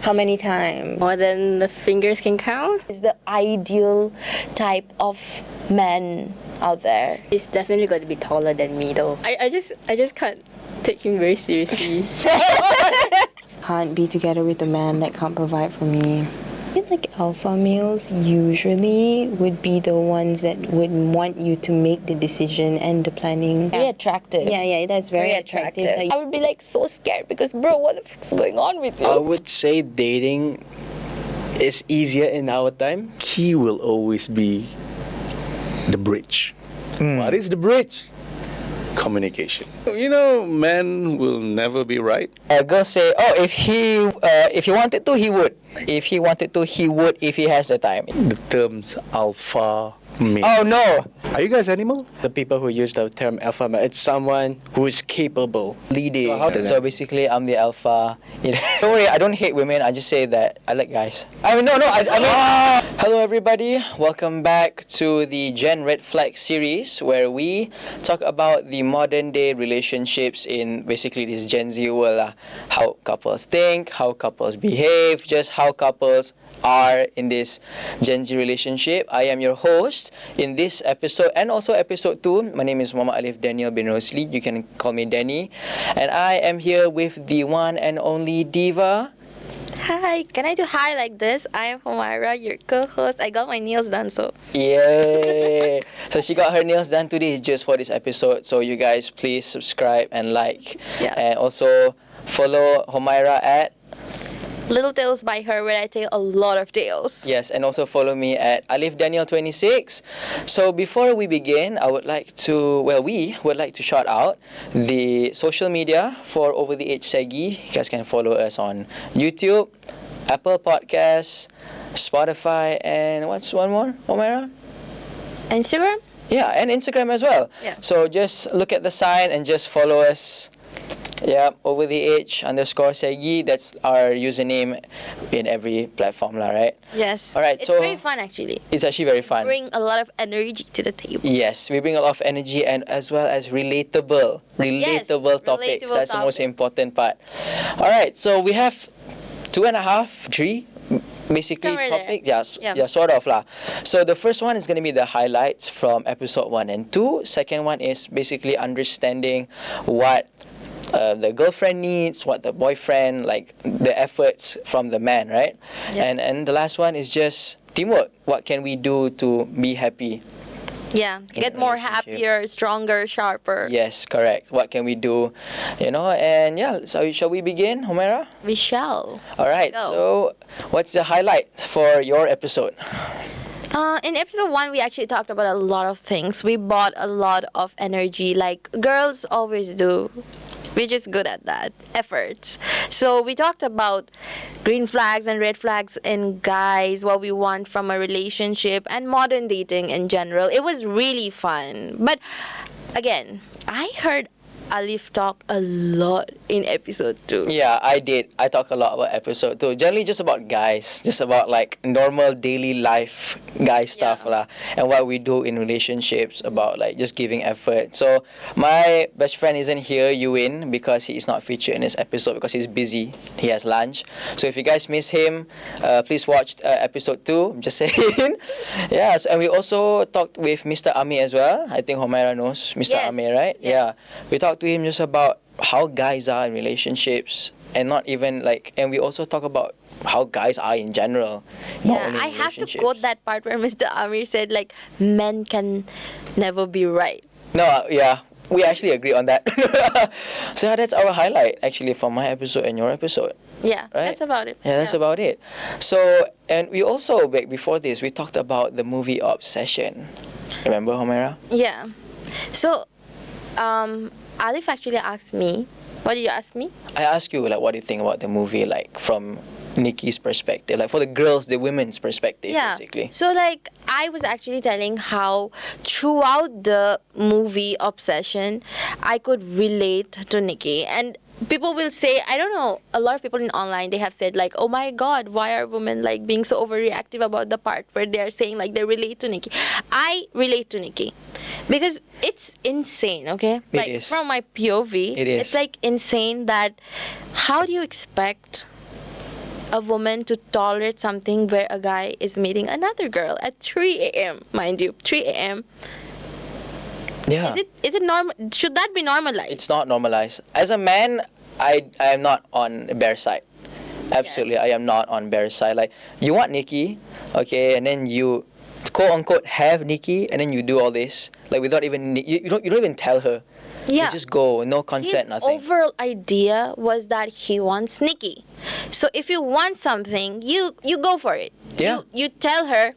How many times? More than the fingers can count. Is the ideal type of man out there? He's definitely going to be taller than me though. I just can't take him very seriously. Can't be together with a man that can't provide for me. I feel like alpha males usually would be the ones that would want you to make the decision and the planning. Very attractive. Yeah, that's very attractive. I would be like so scared because, bro, what the fuck's going on with you? I would say dating is easier in our time. He will always be the bridge. What is the bridge? Communication. You know, men will never be right. Girls say, oh, if he wanted to, he would. If he wanted to, he would if he has the time. The terms alpha male. Oh no! Are you guys animal? The people who use the term alpha male, it's someone who is capable leading. So basically, I'm the alpha. Don't worry, I don't hate women. I just say that I like guys. I mean, Hello, everybody. Welcome back to the Gen Red Flag series, where we talk about the modern day relationships in basically this Gen Z world. How couples think, how couples behave, just how couples are in this Gen Z relationship. I am your host in this episode and also episode 2. My name is Muhammad Alif Daniel bin Rosli. You can call me Danny. And I am here with the one and only Diva. Hi, can I do hi like this? I am Homaira, your co-host. I got my nails done, so. Yay! So she got her nails done today just for this episode. So you guys please subscribe and like. Yeah. And also follow Homaira at Little Tales by her, where I tell a lot of tales. Yes, and also follow me at AlifDaniel26. So before we begin, we would like to shout out the social media for Over the Age Segi. You guys can follow us on YouTube, Apple Podcasts, Spotify, and what's one more, Homaira? Instagram? Yeah, and Instagram as well. Yeah. So just look at the sign and just follow us. Yeah, Over the Age _Segi. That's our username in every platform, right? Yes. All right, it's so very fun actually. It's actually very fun. Bring a lot of energy to the table. Yes, we bring a lot of energy and as well as relatable topics. That's the most important part. All right, so we have 2.5, 3 basically Somewhere topics. there. Yeah, sort of lah. So the first one is going to be the highlights from episode 1 and 2. Second one is basically understanding what the girlfriend needs, what the boyfriend, like the efforts from the man, right? Yep. And the last one is just teamwork. What can we do to be happy? Yeah, get more happier, stronger, sharper. Yes, correct. What can we do? And yeah, so shall we begin, Homaira? We shall. All right, Go. so what's the highlight for your episode? In episode 1, we actually talked about a lot of things. We bought a lot of energy, like girls always do. We're just good at that. Efforts. So we talked about green flags and red flags in guys, what we want from a relationship, and modern dating in general. It was really fun. But again, I heard Alif talk a lot in episode 2. Yeah, I did. I talk a lot about episode 2. Generally just about guys. Just about like normal daily life guy stuff lah. And what we do in relationships, about like just giving effort. So my best friend isn't here, Yuin, because he is not featured in this episode because he's busy. He has lunch. So if you guys miss him, please watch episode 2. I'm just saying. Yes, and we also talked with Mr. Ami as well. I think Homaira knows Mr. Ami, right? Yes. Yeah. We talked to him just about how guys are in relationships, and not even like, and we also talk about how guys are in general. Yeah, I have to quote that part where Mr. Amir said like, men can never be right. No, yeah, we actually agree on that. So that's our highlight actually from my episode and your episode. Yeah, right? That's about it. Yeah, that's about it. So, and we also, before this, we talked about the movie Obsession. Remember, Homaira? Yeah. So, Alif actually asked me. What did you ask me? I asked you, like, what do you think about the movie, like, from Nikki's perspective, like, for the girls, the women's perspective, basically. So, like, I was actually telling how throughout the movie Obsession, I could relate to Nikki. And people will say, I don't know, a lot of people in online, they have said like, oh my god, why are women like being so overreactive about the part where they're saying like they relate to Nikki. I relate to Nikki because it's insane, okay? Like, it is. From my POV, it is. It's like insane that how do you expect a woman to tolerate something where a guy is meeting another girl at 3 a.m., mind you, 3 a.m. Yeah. Is it normal? Should that be normalized? It's not normalized. As a man, I am not on Bear's side. Absolutely, Yes. I am not on Bear's side. Like, you want Nikki, okay, and then you quote unquote have Nikki, and then you do all this like without even you don't even tell her. Yeah. You just go, no consent, His nothing. overall idea was that he wants Nikki. So if you want something, you go for it. Yeah. You tell her,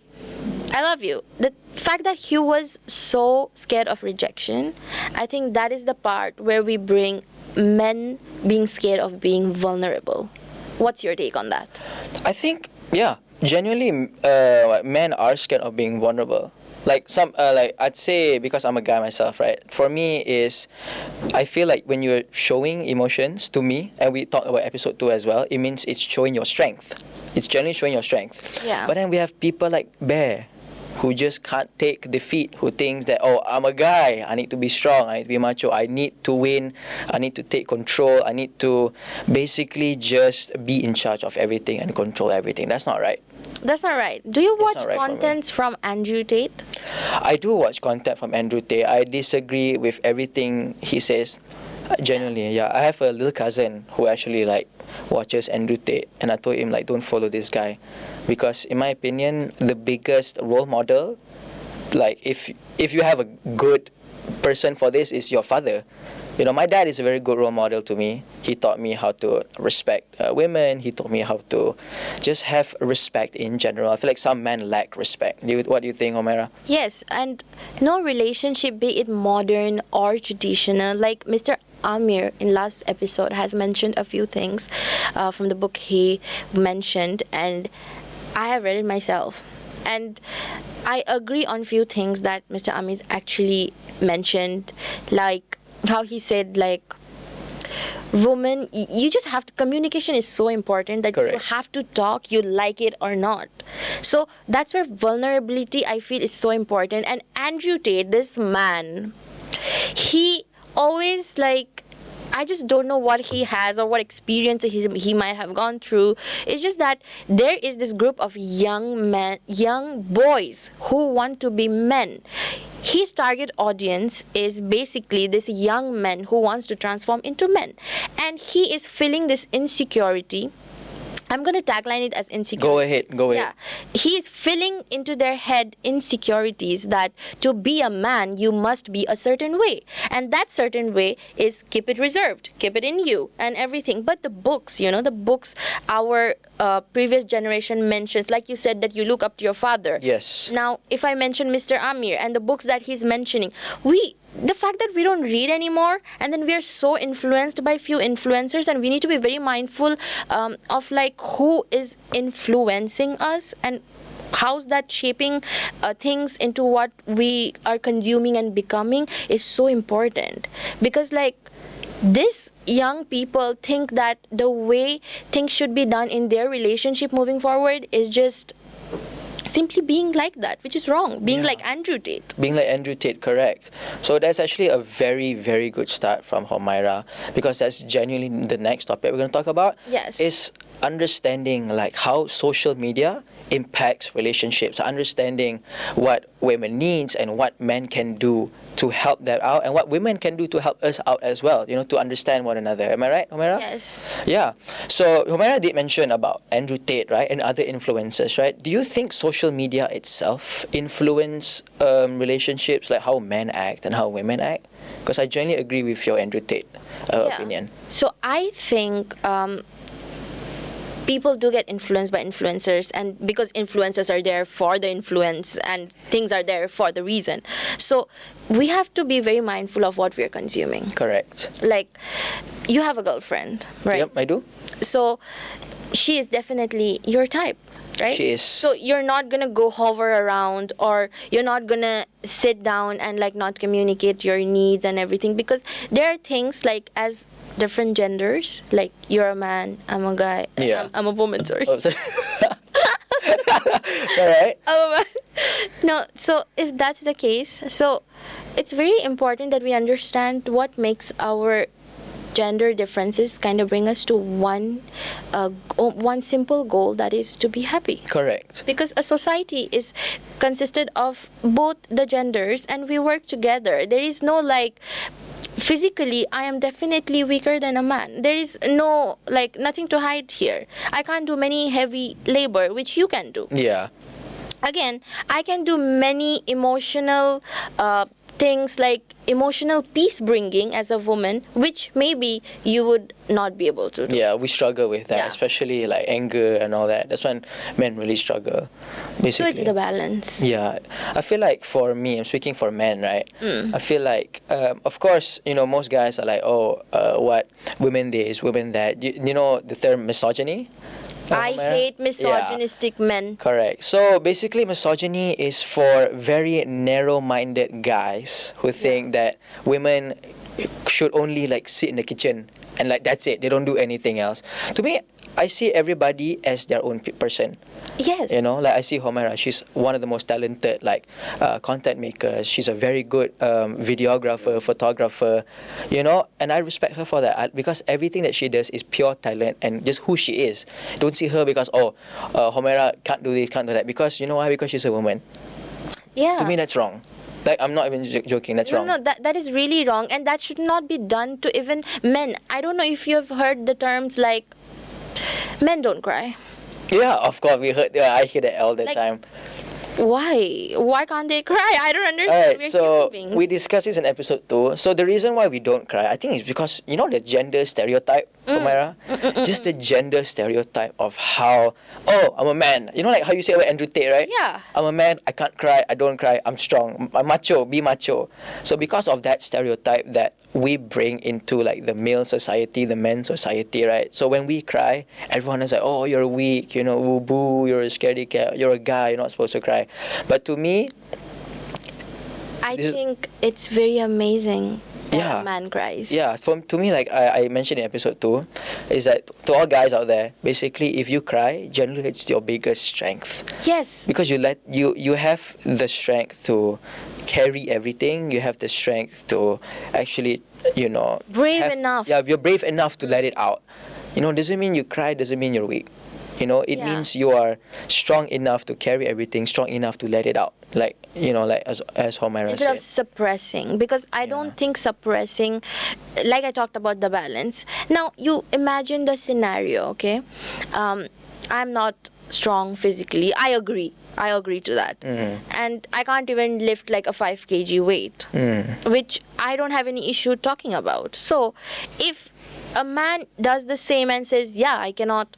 I love you. The fact that he was so scared of rejection, I think that is the part where we bring men being scared of being vulnerable. What's your take on that? I think, yeah, genuinely, men are scared of being vulnerable. Like like I'd say, because I'm a guy myself, right? For me is, I feel like when you're showing emotions to me, and we talked about episode 2 as well, it means it's showing your strength. It's generally showing your strength. Yeah. But then we have people like Bear, who just can't take defeat, who thinks that, oh, I'm a guy, I need to be strong, I need to be macho, I need to win, I need to take control, I need to basically just be in charge of everything and control everything. That's not right. That's not right. Do you watch not right for me. contents from Andrew Tate? I do watch content from Andrew Tate. I disagree with everything he says. Genuinely, yeah. I have a little cousin who actually like watches Andrew Tate, and I told him like, don't follow this guy, because in my opinion, the biggest role model, like if you have a good person for this, is your father. You know, my dad is a very good role model to me. He taught me how to respect women. He taught me how to just have respect in general. I feel like some men lack respect. What do you think, Homaira? Yes, and no relationship, be it modern or traditional, like Mr. Amir in last episode has mentioned a few things from the book he mentioned, and I have read it myself. And I agree on few things that Mr. Amir actually mentioned, like how he said, like, woman, you just have to, communication is so important that you Correct. have to talk, you like it or not. So that's where vulnerability, I feel, is so important. And Andrew Tate, this man, he always, like, I just don't know what he has or what experience he might have gone through. It's just that there is this group of young boys who want to be men. His target audience is basically this young man who wants to transform into men. And he is feeling this insecurity. I'm going to tagline it as insecurity. Go ahead. Yeah. He is filling into their head insecurities that to be a man, you must be a certain way. And that certain way is keep it reserved, keep it in you and everything. But the books, our previous generation mentions, like you said, that you look up to your father. Yes. Now, if I mention Mr. Amir and the books that he's mentioning, the fact that we don't read anymore, and then we are so influenced by few influencers, and we need to be very mindful of like who is influencing us and how's that shaping things into what we are consuming and becoming is so important. Because like these young people think that the way things should be done in their relationship moving forward is just simply being like that, which is wrong. Being like Andrew Tate. Being like Andrew Tate, correct. So that's actually a very, very good start from Homaira, because that's genuinely the next topic we're going to talk about. Yes. Is understanding like how social media impacts relationships, understanding what women needs and what men can do to help them out, and what women can do to help us out as well, to understand one another. Am I right, Homaira? Yes. Yeah. So Homaira did mention about Andrew Tate, right, and other influencers, right? Do you think social media itself influence relationships, like how men act and how women act? Because I generally agree with your Andrew Tate opinion. So I think people do get influenced by influencers, and because influencers are there for the influence and things are there for the reason. So we have to be very mindful of what we are consuming. Correct. Like, you have a girlfriend, right? Yep, I do. So she is definitely your type, right? She is. So you're not gonna go hover around, or you're not gonna sit down and like not communicate your needs and everything, because there are things like as different genders, like you're a man, I'm a guy, Yeah. I'm a woman, sorry. Oh, sorry. It's alright. I'm a man. No, so if that's the case, so it's very important that we understand what makes our gender differences kind of bring us to one simple goal, that is to be happy. Correct. Because a society is consisted of both the genders and we work together. There is no like physically I am definitely weaker than a man. There is no like nothing to hide here. I can't do many heavy labor which you can do. Yeah. Again, I can do many emotional things like emotional peace bringing as a woman, which maybe you would not be able to do. Yeah, we struggle with that, Yeah. especially like anger and all that. That's when men really struggle, So basically. it's the balance. Yeah, I feel like for me, I'm speaking for men, right? I feel like, of course, most guys are like, oh, what, women this, women that. You know the term misogyny? I Homaira? hate misogynistic men. Correct. So basically, misogyny is for very narrow-minded guys who think that women should only like sit in the kitchen and like that's it. They don't do anything else. To me, I see everybody as their own person. Yes. Like I see Homaira. She's one of the most talented content makers. She's a very good videographer, photographer. And I respect her for that because everything that she does is pure talent and just who she is. Don't see her because Homaira can't do this, can't do that. Because you know why? Because she's a woman. Yeah. To me, that's wrong. Like I'm not even joking. That's wrong. No, that is really wrong, and that should not be done to even men. I don't know if you have heard the terms like men don't cry. Yeah, of course we heard. I hear that all the Like, time. Why can't they cry? I don't understand. Alright, We're so human beings. we discussed this in episode 2. So the reason why we don't cry, I think is because the gender stereotype, Homaira? Just the gender stereotype of how, I'm a man. Like how you say about Andrew Tate, right? Yeah. I'm a man, I can't cry, I don't cry, I'm strong. I'm macho, be macho. So because of that stereotype that we bring into like the male society, the men's society, right? So when we cry, everyone is like, oh, you're weak, ooh, boo, you're a scaredy cat, you're a guy, you're not supposed to cry. But to me, I this is- think it's very amazing that Yeah. a man cries. yeah, to me, like I mentioned in episode 2, is that to all guys out there, basically, if you cry, generally it's your biggest strength. Yes. Because you have the strength to carry everything. You have the strength to actually, Brave enough. Yeah, you're brave enough to let it out. Doesn't mean you cry, doesn't mean you're weak. It Yeah. means you are strong enough to carry everything, strong enough to let it out. Like, like as Homaira Instead said. of suppressing, because I don't think suppressing, like I talked about the balance. Now you imagine the scenario, okay? I'm not strong physically. I agree to that. And I can't even lift like a 5 kg weight, which I don't have any issue talking about. So if a man does the same and says, yeah, I cannot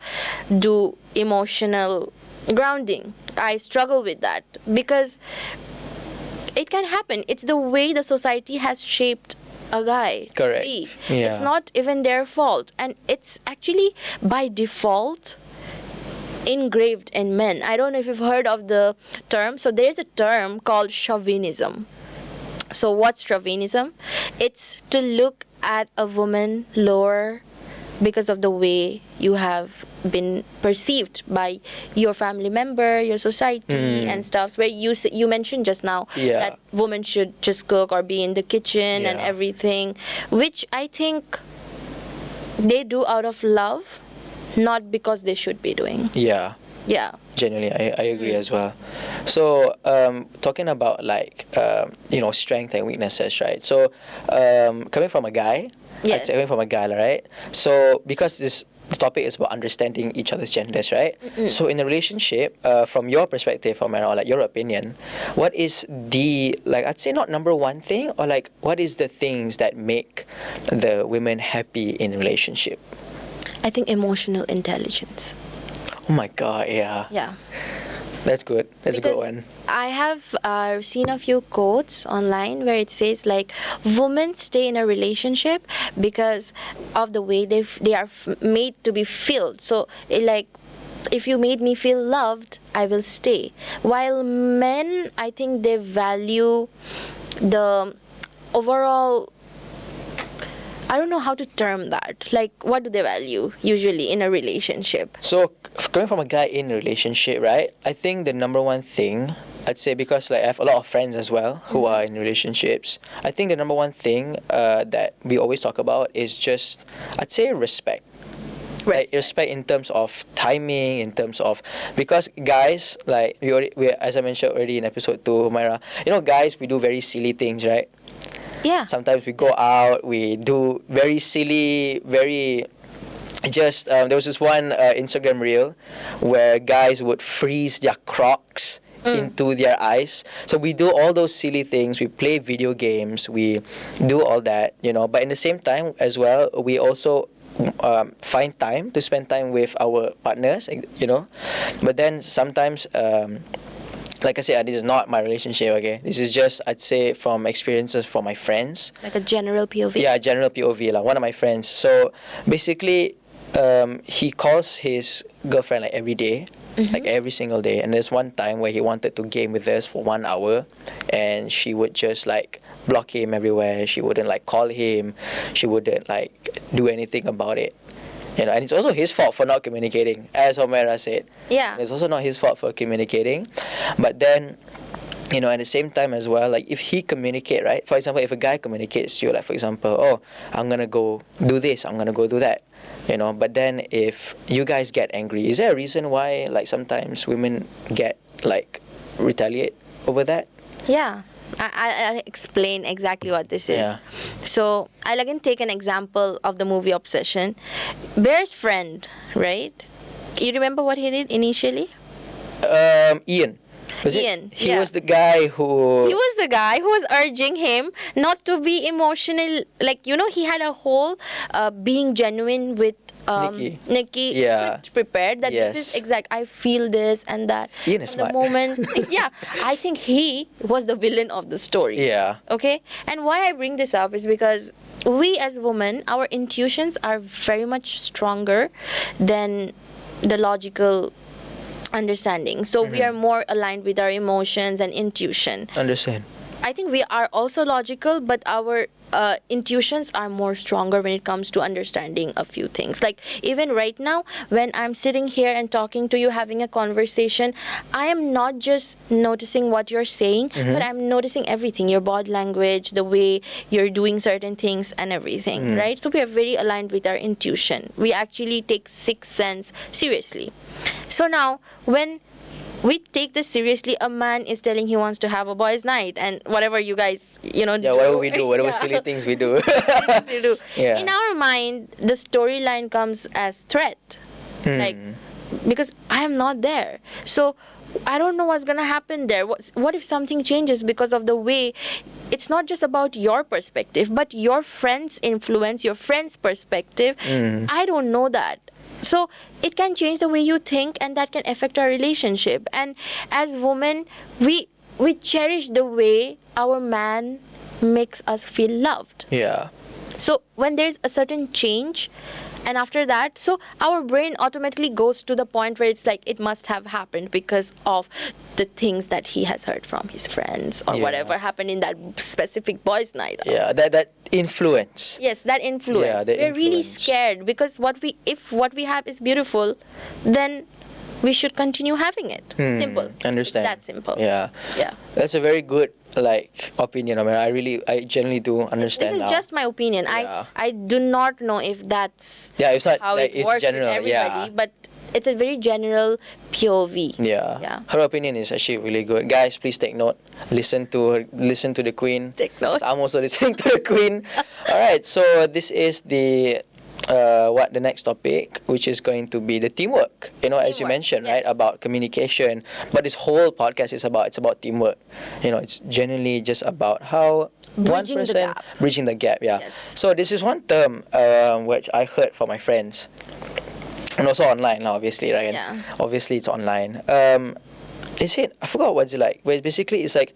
do emotional grounding, I struggle with that, because it can happen. It's the way the society has shaped a guy to Correct. be. Yeah. It's not even their fault, and it's actually by default engraved in men. I don't know if you've heard of the term. So there's a term called chauvinism. So what's chauvinism? It's to look at a woman lower because of the way you have been perceived by your family member, your society, and stuff. Where you mentioned just now Yeah. that women should just cook or be in the kitchen and Yeah. everything, which I think they do out of love, not because they should be doing. Yeah. Yeah. Generally, I agree as well. So, talking about like, strength and weaknesses, right? So, coming from a guy, Yes. coming from a guy, right? So, because this topic is about understanding each other's genders, right? So, in a relationship, from your perspective, Homaira, or like your opinion, what is the, like, I'd say not number one thing, or like, what is the things that make the women happy in a relationship? I think emotional intelligence. Oh my God, yeah. Yeah. That's good. That's a good Because one. I have seen a few quotes online where it says like women stay in a relationship because of the way they are made to be filled. So like if you made me feel loved, I will stay. While men, I think they value the overall, I don't know how to term that. Like, what do they value usually in a relationship? So, coming from a guy in a relationship, right? I think the number one thing I'd say because like I have a lot of friends as well who are in relationships. I think the number one thing that we always talk about is just, I'd say, respect. Like respect in terms of timing, in terms of, because guys, like we as I mentioned already in episode 2, Homaira, guys, we do very silly things, right? Yeah. Sometimes we go out, we do very silly, very just there was this one Instagram reel where guys would freeze their Crocs into their eyes. So we do all those silly things. We play video games. We do all that, But in the same time as well, we also find time to spend time with our partners, But then sometimes. Like I said, this is not my relationship, okay? This is just, I'd say, from experiences from my friends. Like a general POV. Yeah, general POV, like one of my friends. So basically, he calls his girlfriend like every day, like every single day. And there's one time where he wanted to game with us for 1 hour, and she would just like block him everywhere. She wouldn't like call him. She wouldn't like do anything about it. And it's also his fault for not communicating, as Homaira said. Yeah. It's also not his fault for communicating. But then, at the same time as well, like if he communicate, right? For example, if a guy communicates to you, like for example, oh, I'm going to go do this, I'm going to go do that. But then if you guys get angry, is there a reason why like sometimes women get like retaliate over that? Yeah. I'll explain exactly what this is. Yeah. So I'll again take an example of the movie Obsession. Bear's friend, right? You remember what he did initially? Ian. Was Ian, it? He yeah. was the guy who... He was the guy who was urging him not to be emotional. Like, he had a whole being genuine with Nikki Yeah. script prepared that Yes. this is exact. I feel this and that. Ian is From the smart. moment, yeah, I think he was the villain of the story. Yeah. Okay, and why I bring this up is because we as women, our intuitions are very much stronger than the logical understanding. So we are more aligned with our emotions and intuition. Understand. I think we are also logical, but our intuitions are more stronger when it comes to understanding a few things. Like even right now, when I'm sitting here and talking to you, having a conversation, I am not just noticing what you're saying, but I'm noticing everything, your body language, the way you're doing certain things and everything, right? So we are very aligned with our intuition. We actually take sixth sense seriously. So now, when we take this seriously, a man is telling he wants to have a boys' night and whatever you guys, Yeah, whatever we do, whatever silly things we do. you do. Yeah. In our mind, the storyline comes as threat. Like, because I am not there. So I don't know what's gonna happen there. What if something changes because of the way? It's not just about your perspective, but your friend's influence, your friend's perspective. I don't know that. So it can change the way you think, and that can affect our relationship. And as women, we cherish the way our man makes us feel loved. Yeah. So when there's a certain change, and after that, so our brain automatically goes to the point where it's like it must have happened because of the things that he has heard from his friends or Yeah. whatever happened in that specific boys' night. Yeah, that influence. Yes, that influence. Yeah, that We're really influence. scared because if what we have is beautiful, then we should continue having it. Simple. Understand. It's that simple. Yeah. Yeah. That's a very good opinion. I mean, I genuinely do understand. This is now. just my opinion. Yeah. I do not know if that's Yeah, it's not how like it it's works general. with everybody, Yeah. but it's a very general POV. Yeah. Yeah. Her opinion is actually really good. Guys, please take note. Listen to the Queen. Take note. 'Cause I'm also listening to the Queen. All right. So this is the the next topic, which is going to be the teamwork. As you Teamwork, mentioned, right, yes. about communication. But this whole podcast is about teamwork. It's genuinely just about how Bridging one the person gap. bridging the gap. Yeah. Yes. So this is one term which I heard from my friends. And also online now, obviously, right? Yeah. Obviously, it's online. They said, I forgot what's it like. Where basically it's like,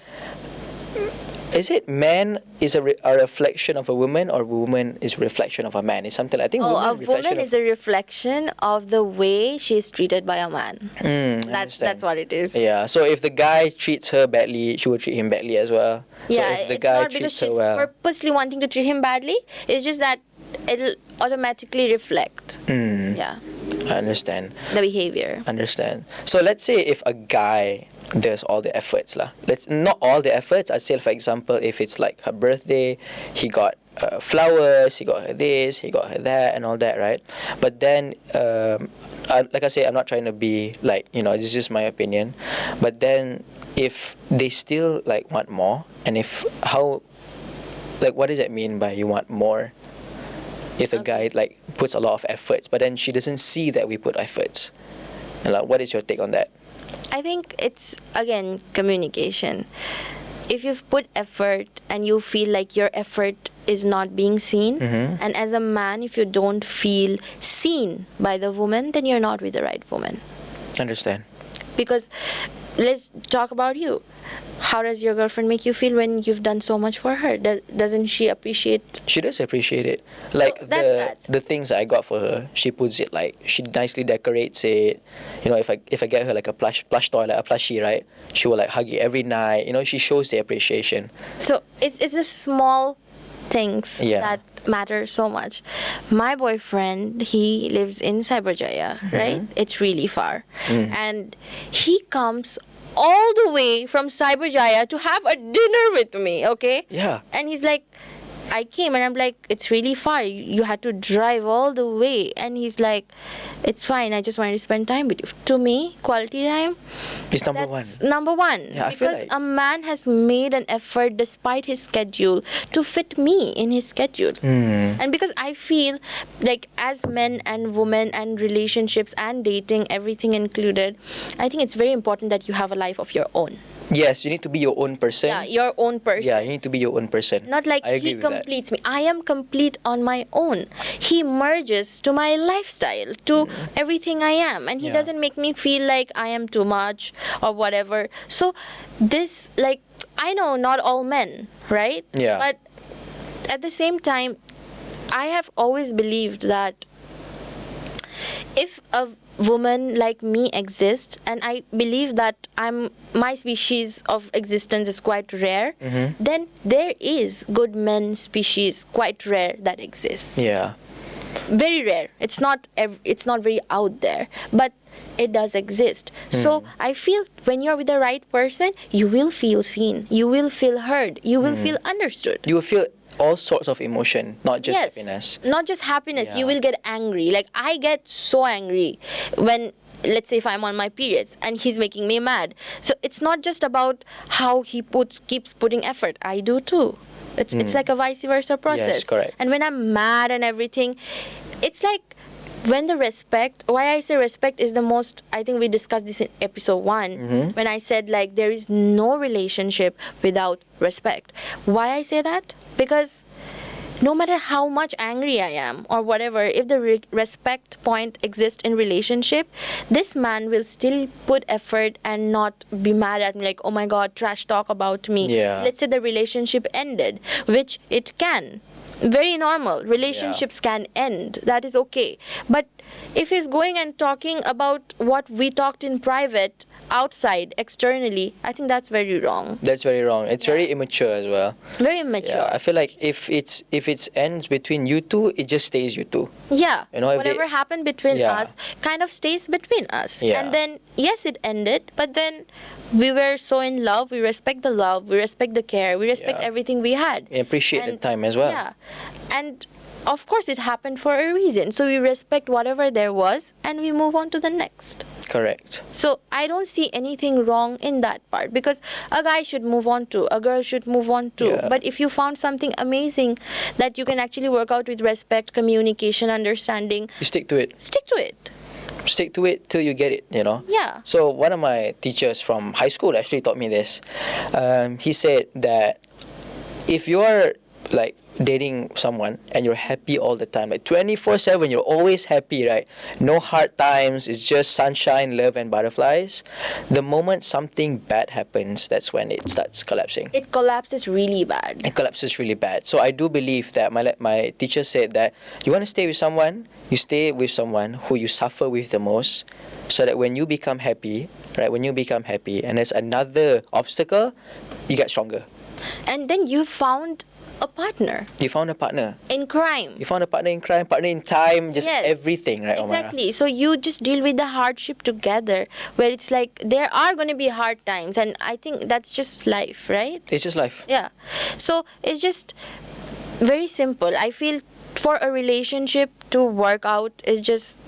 is it man is a reflection of a woman, or woman is a reflection of a man? It's something I think. Oh, a reflection woman is a reflection of the way she is treated by a man. That's what it is. Yeah. So if the guy treats her badly, she will treat him badly as well. Yeah, So if the it's guy not because treats her she's well. purposely wanting to treat him badly. It's just that it'll automatically reflect. Yeah, I understand. the behavior. Understand. So let's say if a guy there's all the efforts lah. Let's not all the efforts. I'd say, for example, if it's like her birthday, he got flowers, he got her this, he got her that, and all that, right? But then, like I say, I'm not trying to be like, this is just my opinion. But then, if they still like want more, and if how, like, what does that mean by you want more? If a guy like puts a lot of efforts, but then she doesn't see that we put efforts, and like, what is your take on that? I think it's, again, communication. If you've put effort and you feel like your effort is not being seen, and as a man, if you don't feel seen by the woman, then you're not with the right woman. Understand. Because let's talk about you. How does your girlfriend make you feel when you've done so much for her? Doesn't she appreciate? She does appreciate it. Like the things I got for her, she puts it, like, she nicely decorates it. If I get her like a plush toy, like a plushie, right? She will like hug it every night. She shows the appreciation. So it's the small things that matter so much. My boyfriend, he lives in Cyberjaya, right? It's really far. And he comes all the way from Cyberjaya to have a dinner with me, okay? Yeah. And he's like, I came, and I'm like, it's really far. You had to drive all the way. And he's like, it's fine. I just wanted to spend time with you. To me, quality time, it's number that's one. number one. Yeah, because I feel like a man has made an effort despite his schedule to fit me in his schedule. And because I feel like, as men and women and relationships and dating, everything included, I think it's very important that you have a life of your own. Yes, you need to be your own person. Yeah, your own person. Yeah, you need to be your own person. Not like he completes me. I am complete on my own. He merges to my lifestyle, to everything I am. And he doesn't make me feel like I am too much or whatever. So this, like, I know not all men, right? Yeah. But at the same time, I have always believed that if a woman like me exists, and I believe that my species of existence is quite rare, then there is good men species quite rare that exists. Yeah. Very rare. It's not very out there, but it does exist. So I feel when you're with the right person, you will feel seen, you will feel heard, you will feel understood. You will feel all sorts of emotion, not just happiness. Not just happiness. You will get angry. Like, I get so angry when, let's say, if I'm on my periods and he's making me mad. So it's not just about how he keeps putting effort. I do too. It's like a vice versa process. Yes, correct. And when I'm mad and everything, it's like, when the respect, why I say respect is the most, I think we discussed this in episode 1, when I said, like, there is no relationship without respect. Why I say that? Because no matter how much angry I am or whatever, if the respect point exists in relationship, this man will still put effort and not be mad at me, like, oh my god, trash talk about me. Yeah. Let's say the relationship ended, which it can. Very normal. Relationships can end. That is okay. But if he's going and talking about what we talked in private, outside, externally, I think that's very wrong. That's very wrong. It's very immature as well. Very immature. Yeah, I feel like if it ends between you two, it just stays you two. Yeah. If whatever happened between us kind of stays between us. Yeah. And then, yes, it ended, but then we were so in love. We respect the love. We respect the care. We respect everything we had. We appreciate the time as well. Yeah. And of course, it happened for a reason. So we respect whatever there was and we move on to the next. Correct. So I don't see anything wrong in that part, because a guy should move on to, a girl should move on to. Yeah. But if you found something amazing that you can actually work out with respect, communication, understanding, You stick to it. stick to it. Stick to it till you get it, Yeah. So one of my teachers from high school actually taught me this. He said that if you're like dating someone and you're happy all the time, like 24/7, you're always happy, right? No hard times, it's just sunshine, love, and butterflies. The moment something bad happens, that's when it starts collapsing. It collapses really bad. It collapses really bad. So I do believe that my teacher said that you want to stay with someone, you stay with someone who you suffer with the most, so that when you become happy, right? When you become happy and there's another obstacle, you get stronger. And then you found a partner You found a partner. in crime. You found a partner in crime, partner in time, just Yes. everything, right, Homaira? Exactly. So you just deal with the hardship together, where it's like there are going to be hard times, and I think that's just life, right? It's just life. Yeah. So it's just very simple. I feel for a relationship to work out is just,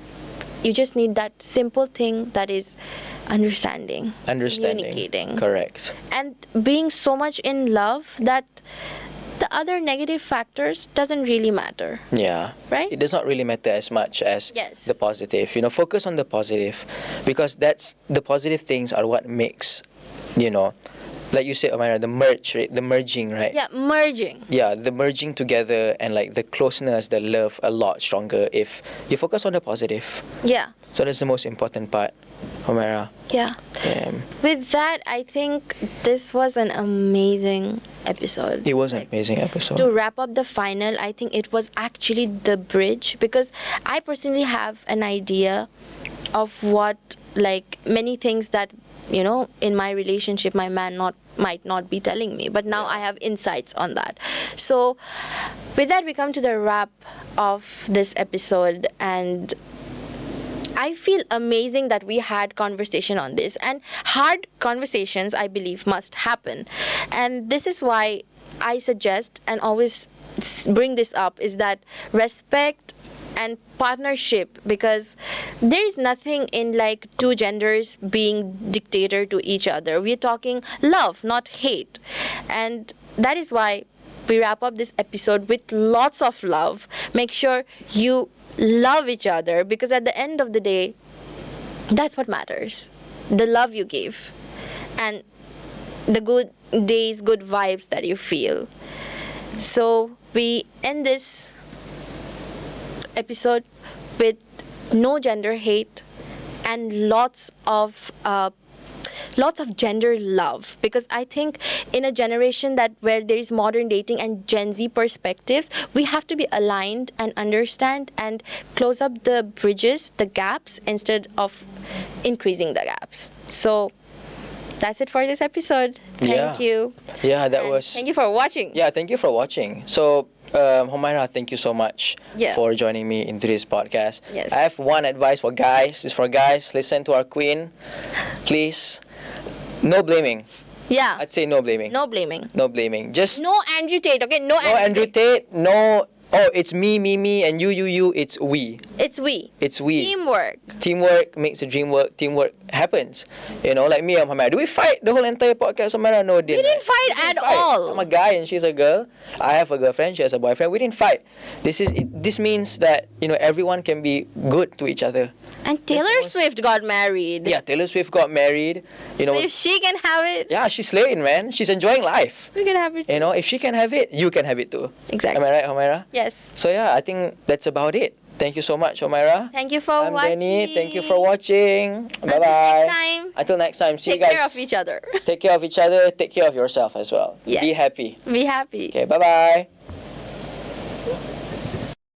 you just need that simple thing, that is understanding, communicating, Correct. and being so much in love that the other negative factors doesn't really matter. Yeah. Right? It does not really matter as much as Yes. the positive. Focus on the positive, because that's the positive things are what makes, like you said, Homaira, the merging, right? Yeah, merging. Yeah, the merging together and like the closeness, the love a lot stronger if you focus on the positive. Yeah. So that's the most important part, Homaira. Yeah. With that, I think this was an amazing episode. It was an amazing episode. To wrap up the final, I think it was actually the bridge, because I personally have an idea of what, like, many things that, in my relationship my man might not be telling me, but now I have insights on that. So with that, we come to the wrap of this episode, and I feel amazing that we had conversation on this, and hard conversations, I believe, must happen. And this is why I suggest and always bring this up, is that respect and partnership, because there is nothing in like two genders being dictator to each other. We're talking love, not hate. And that is why we wrap up this episode with lots of love. Make sure you love each other, because at the end of the day, that's what matters. The love you give and the good days, good vibes that you feel. So we end this episode with no gender hate and lots of gender love, because I think in a generation that where there is modern dating and Gen Z perspectives, we have to be aligned and understand and close up the bridges, the gaps, instead of increasing the gaps. So that's it for this episode. Thank you. Yeah, that And was. thank you for watching. Yeah, thank you for watching. So, Homaira, thank you so much Yeah. for joining me in today's podcast. Yes. I have one advice for guys. It's for guys. Listen to our queen. Please, no blaming. Yeah. I'd say no blaming. No blaming. No blaming. Just No Andrew Tate, okay? No no Andrew Tate. No, it's me, and you. It's we. It's we. It's we. Teamwork. Teamwork makes the dream work. Teamwork happens. Like me and Homaira. Do we fight the whole entire podcast, Homaira? No, We didn't fight at all. I'm a guy and she's a girl. I have a girlfriend. She has a boyfriend. We didn't fight. This means that everyone can be good to each other. And Taylor Swift got married. Yeah, Taylor Swift got married. So if she can have it, Yeah, she's slaying, man. She's enjoying life. we can have it. If she can have it, you can have it too. Exactly. Am I right, Homaira? Yes. So yeah, I think that's about it. Thank you so much, Homaira. Thank you for I'm watching. Danny. Thank you for watching. Bye Until bye. next time. Until next time. See Take you guys. care of each other. Take care of each other. Take care of yourself as well. Yes. Be happy. Be happy. Okay, bye bye.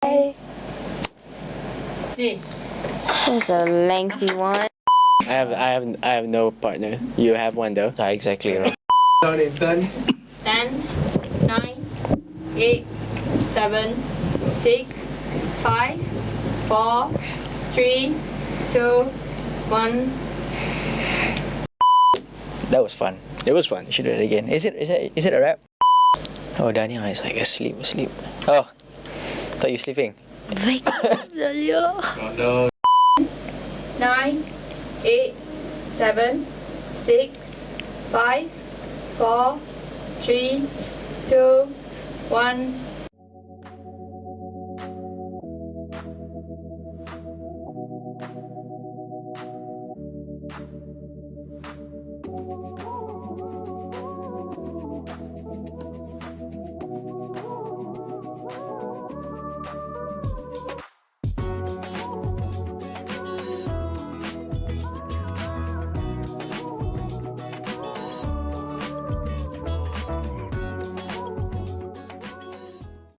Bye. That was a lengthy one. I have no partner. You have one though. Exactly. Right. 10, 9, 8, 7, 6, 5, 4, 3, 2, 1. That was fun. It was fun. We should do it again. Is it a wrap? Oh, Daniel is like asleep. Oh, thought you sleeping. Wake up, Daniel. 9, 8, 7, 6, 5, 4, 3, 2, 1.